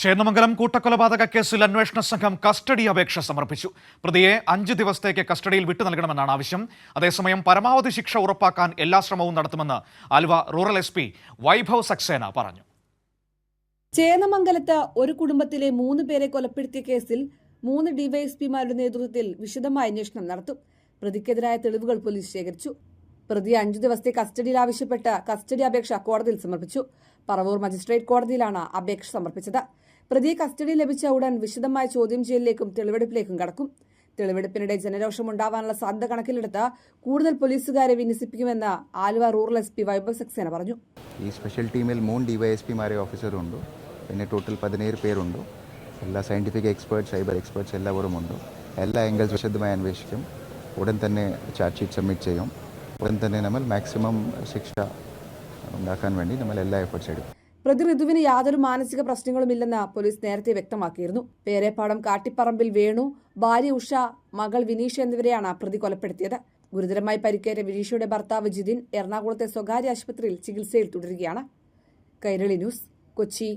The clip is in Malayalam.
ചേന്നമംഗലം കൂട്ടക്കൊലപാതക കേസിൽ അന്വേഷണ സംഘം കസ്റ്റഡി അപേക്ഷ സമർപ്പിച്ചു. പ്രതിയെ 5 ദിവസത്തേക്ക് കസ്റ്റഡിയിൽ വിട്ടു നൽകണമെന്നാണ് ആവശ്യം. അതേസമയം പരമാവധി ശിക്ഷ ഉറപ്പാക്കാൻ എല്ലാ ശ്രമവും നടത്തുമെന്ന് ആലുവ റൂറൽ SP വൈഭവ് സക്സേന പറഞ്ഞു. ചേന്നമംഗലത്ത് ഒരു കുടുംബത്തിലെ 3 പേരെ കൊലപ്പെടുത്തിയ കേസിൽ 3 ഡിവൈഎസ്പിമാരുടെ നേതൃത്വത്തിൽ വിശദമായ അന്വേഷണം നടത്തും. പ്രതിക്കെതിരായ തെളിവുകൾ പോലീസ് ശേഖരിച്ചു. പ്രതിയെ 5 ദിവസത്തെ കസ്റ്റഡിയിൽ ആവശ്യപ്പെട്ട് കസ്റ്റഡി അപേക്ഷ കോടതിയിൽ സമർപ്പിച്ചു. പറവൂർ മജിസ്ട്രേറ്റ് കോടതിയിലാണ് അപേക്ഷ സമർപ്പിച്ചത്. പ്രതിയെ കസ്റ്റഡി ലഭിച്ച ഉടൻ വിശദമായ ചോദ്യം ചെയ്യലിലേക്കും തെളിവെടുപ്പിലേക്കും കടക്കും. തെളിവെടുപ്പിനിടെ ജനരോഷമുണ്ടാവാനുള്ള സാധ്യത കണക്കിലെടുത്ത് കൂടുതൽ പോലീസുകാരെ വിന്യസിപ്പിക്കുമെന്ന് ആലുവ റൂറൽ SP വൈഭവ് സക്സേന പറഞ്ഞു. ഈ സ്പെഷ്യൽ ടീമിൽ 3 ഡിവൈഎസ്പിമാരെ ഓഫീസറുണ്ട്. പിന്നെ ടോട്ടൽ 17 പേരുണ്ട്. എല്ലാ സയന്റിഫിക് എക്സ്പേർട്സ്, സൈബർ എക്സ്പേർട്സ് എല്ലാവരും ഉണ്ട്. എല്ലാ ആംഗിൾസ് വിശദമായി അന്വേഷിക്കും. ഉടൻ തന്നെ ചാർജ് ഷീറ്റ് സബ്മിറ്റ് ചെയ്യും. ഉടൻ തന്നെ നമ്മൾ മാക്സിമം ശിക്ഷ ഉണ്ടാക്കാൻ വേണ്ടി നമ്മൾ എല്ലാ എഫേർട്സ് എടുക്കും. പ്രതി ഋതുവിന് യാതൊരു മാനസിക പ്രശ്നങ്ങളുമില്ലെന്ന് പോലീസ് നേരത്തെ വ്യക്തമാക്കിയിരുന്നു. പേരേപ്പാടം കാട്ടിപ്പറമ്പിൽ വേണു, ഭാര്യ ഉഷ, മകൾ വിനീഷ എന്നിവരെയാണ് പ്രതി കൊലപ്പെടുത്തിയത്. ഗുരുതരമായി പരിക്കേറ്റ വിനീഷയുടെ ഭർത്താവ് ജിതിൻ എറണാകുളത്തെ സ്വകാര്യ ആശുപത്രിയിൽ ചികിത്സയിൽ തുടരുകയാണ്. കൈരളി ന്യൂസ്, കൊച്ചി.